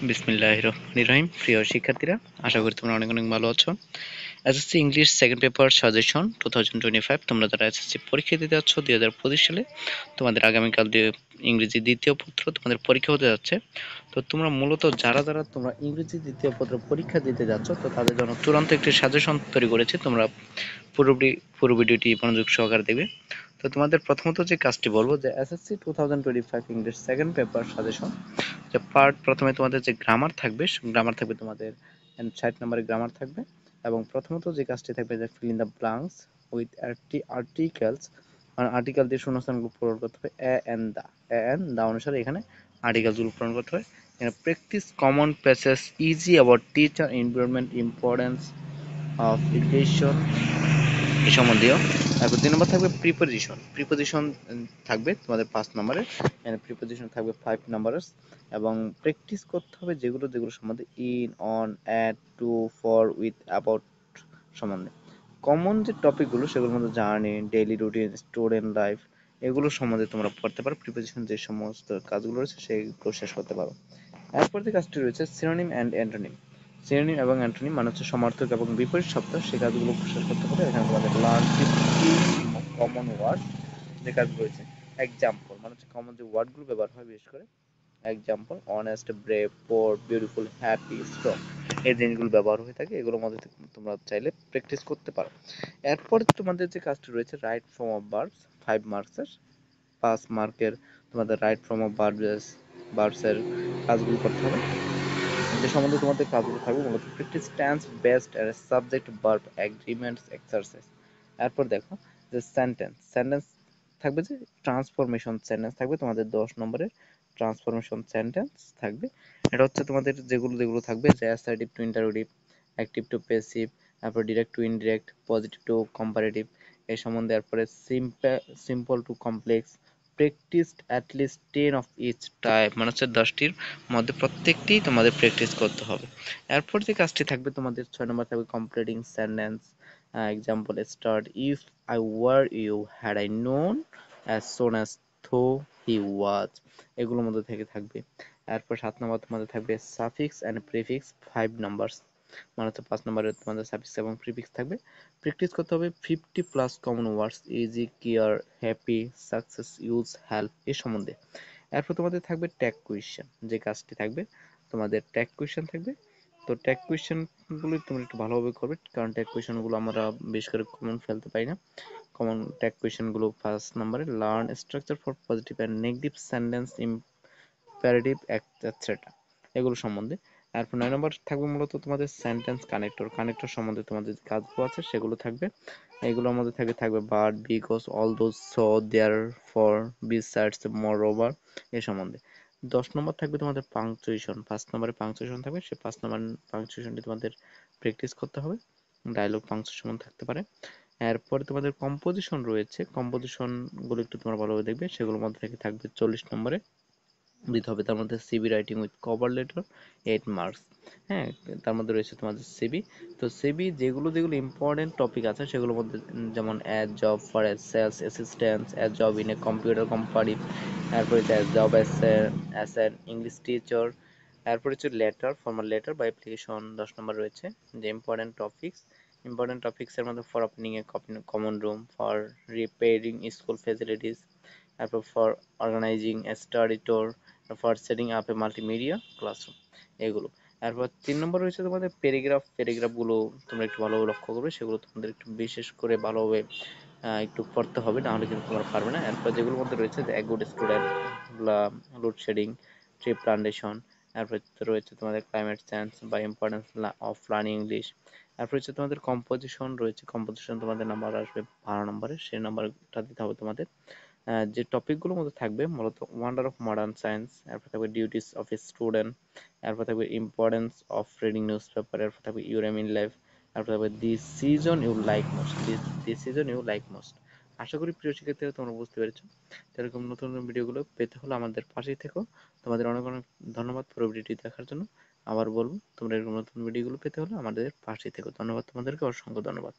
বিসমিল্লাহির রহমানির রহিম। প্রিয় শিক্ষার্থীরা, আশা করি তোমরা অনেক অনেক ভালো আছো। SSC English second paper suggestion 2025, তোমরা যারা এসএসসি পরীক্ষা দিতে যাচ্ছ 2025 সালে, তোমাদের আগামীকাল দিয়ে ইংরেজি দ্বিতীয় পত্র তোমাদের পরীক্ষা হতে যাচ্ছে। তো তোমরা মূলত যারা যারা তোমরা ইংরেজি দ্বিতীয় পত্র পরীক্ষা দিতে যাচ্ছ, তো তাদের জন্য চূড়ান্ত একটি সাজেশন তৈরি করেছি। তোমরা পুরো ভিডিওটি মনোযোগ সহকারে দেখবে। তো তোমাদের প্রথমত যে কাজটি বলবো যে SSC 2025 English second paper suggestion যে প্রথমে তোমাদের যে গ্রামার থাকবে, তোমাদের 60 নম্বরের গ্রামার থাকবে। এবং প্রথমত যে কাজটি থাকবে যে fill in the blanks with articles, মানে আর্টিকেল দিয়ে শূন্যস্থানগুলো পূরণ করতে হবে। এ এন্ড দা অনুসারে এখানে আর্টিকেলসগুলো পূরণ করতে হবে। এখানে practice common passage easy about teacher environment importance of education এই সম্বন্ধীয়। তারপর 2 নম্বর থাকবে প্রিপোজিশন থাকবে তোমাদের 5 নম্বরে। এখানে প্রিপোজিশন থাকবে 5 নম্বরের। এবং প্র্যাকটিস করতে হবে যেগুলো যেগুলো সম্বন্ধে in, on, at, to, for, with, about সম্বন্ধে। কমন যে টপিকগুলো সেগুলোর মধ্যে journey, daily routine, student life এগুলো সম্বন্ধে তোমরা পড়তে পারো। প্রিপোজিশন যে সমস্ত কাজগুলো রয়েছে সেগুলো শেষ করতে পারো। এরপর যে কাজটি রয়েছে সিনোনিম অ্যান্ড অ্যান্টোনিম। সিনোনিম এবং অ্যান্টোনিম মানে হচ্ছে সমার্থক এবং বিপরীত শব্দ, সেই কাজগুলো শেষ করতে হবে। এখানে তোমাদের লার্ন 50 কমন ওয়ার্ড যে কাজগুলো রয়েছে। এক্সাম্পল মানে হচ্ছে কমন যে ওয়ার্ডগুলো ব্যবহার হয় বিশেষ করে। এক্সাম্পল অনেস্ট, ব্রেভ, পোর, বিউটিফুল, হ্যাপি, স্ট্রং এই জিনিসগুলো ব্যবহার হয়ে থাকে। এগুলোর মধ্যে তোমরা চাইলে প্র্যাকটিস করতে পারো। এরপর তোমাদের যে কাজটি রয়েছে রাইট ফর্ম অফ ভার্বস 5 মার্কসের, 5 মার্কের তোমাদের রাইট ফর্ম অফ ভার্বসের কাজগুলো করতে হবে। যে সম্বন্ধে তোমাদের কাজগুলো থাকবে মূলত প্র্যাকটিস টেন্স বেসড এর সাবজেক্ট ভার্ব এগ্রিমেন্টস এক্সারসাইজ। এরপর দেখো যে সেন্টেন্স থাকবে, যে ট্রান্সফরমেশন সেন্টেন্স থাকবে তোমাদের 10 নম্বরের। ট্রান্সফরমেশন সেন্টেন্স থাকবে, এটা হচ্ছে তোমাদের যেগুলো যেগুলো থাকবে যে assertive to interrogative, active to passive, তারপর direct to indirect, positive to comparative এই সম্বন্ধে। এরপরে simple to complex, practised at least 10 of each type মানে হচ্ছে 10টির মধ্যে প্রত্যেকটি তোমাদের প্র্যাকটিস করতে হবে। এরপর যে কাজটি থাকবে তোমাদের 6 নম্বর থাকবে completing sentence. Example start if I were you had I known as soon as though he was এগুলোর মধ্যে থেকে থাকবে। এরপর 7 নম্বর তোমাদের থাকবে সাফিক্স অ্যান্ড প্রিফিক্স 5 নাম্বারস মানে হচ্ছে 5 নম্বরে তোমাদের সাফিক্স এবং প্রিফিক্স থাকবে। প্র্যাকটিস করতে হবে 50+ common words easy, care, happy, success, use, help এর সম্বন্ধে। এরপর তোমাদের থাকবে ট্যাগ কুয়েশ্চেন, যে কাজটি থাকবে তোমাদের ট্যাগ কুয়েশ্চেন থাকবে। তো ট্যাগ কুয়েশ্চেন গুলো তোমরা একটু ভালোভাবে করবে, কারণ ট্যাগ কুয়েশ্চেন গুলো আমরা বেশ করে কমন ফেলতে পারি না। কমন ট্যাগ কুয়েশ্চেন গুলো 1st নম্বরে learn structure for positive and negative sentence imperative etcetera এগুলো সম্বন্ধে। এরপর 9 নম্বর থাকবে মূলত তোমাদের সেন্টেন্স কানেক্টর সম্বন্ধে তোমাদের যে কাজগুলো আছে সেগুলো থাকবে। এগুলোর মধ্যে থাকবে but, because, although, so, there, for, besides, moreover এ সম্বন্ধে। 10 নম্বর থাকবে তোমাদের পাংচুয়েশন, 1st নম্বরে পাংচুয়েশন থাকবে, সেই 5 নম্বর পাংচুয়েশনটি তোমাদের প্র্যাকটিস করতে হবে। ডায়লগ পাংচুয়েশন থাকতে পারে। এরপরে তোমাদের কম্পোজিশন রয়েছে, কম্পোজিশন গুলো একটু তোমরা ভালোভাবে দেখবে। সেগুলোর মধ্যে থাকবে 40 নম্বরে দিতে হবে। তার মধ্যে CV writing with cover letter 8 marks. হ্যাঁ, তার মধ্যে রয়েছে তোমাদের সিভি। তো সিভি যেগুলো যেগুলো ইম্পর্টেন্ট টপিক আছে সেগুলোর মধ্যে যেমন as job for a sales assistant, as job in a computer company, তারপরে as job as an English teacher. এরপর হচ্ছে লেটার, ফর্মাল লেটার বা অ্যাপ্লিকেশন 10 নম্বর রয়েছে। যে ইম্পর্টেন্ট টপিক্স এর মধ্যে for opening a common room, for repairing school facilities, তারপর for organising a study tour, for setting up a multimedia classroom এগুলো। এরপর 3 নম্বর রয়েছে তোমাদের প্যারাগ্রাফগুলো তোমরা একটু ভালোভাবে লক্ষ্য করবে, সেগুলো তোমাদের একটু বিশেষ করে ভালোভাবে একটু পড়তে হবে, না হলে কিন্তু তোমরা পারবে না। এরপর যেগুলোর মধ্যে রয়েছে a good student, load shedding, tree plantation, এরপর রয়েছে তোমাদের ক্লাইমেট চেঞ্জ বা ইম্পর্টেন্স অফ লার্নিং ইংলিশ। এরপর হচ্ছে তোমাদের কম্পোজিশন রয়েছে, কম্পোজিশন তোমাদের নাম্বার আসবে 12 নম্বরে, সেই নাম্বারটা দিতে হবে তোমাদের। যে টপিকগুলোর মধ্যে থাকবে মূলত ওয়ান্ডার অফ মডার্ন সায়েন্স, এরপর থাকবে ডিউটিস অফ এ স্টুডেন্ট, এরপর থাকবে importance of reading newspaper, এরপর থাকবে ইউর এম ইন লাইফ, এরপর থাকবে the season you like most, the season you like most. আশা করি প্রিয় শিক্ষার্থীরা তোমরা বুঝতে পেরেছো। এরকম নতুন নতুন ভিডিওগুলো পেতে হলে আমাদের পাশেই থেকো। তোমাদের অনেক অনেক ধন্যবাদ পুরো ভিডিওটি দেখার জন্য। আবার বলবো তোমরা এরকম নতুন ভিডিওগুলো পেতে হলে আমাদের পাশেই থেকো। ধন্যবাদ তোমাদেরকে, অসংখ্য ধন্যবাদ।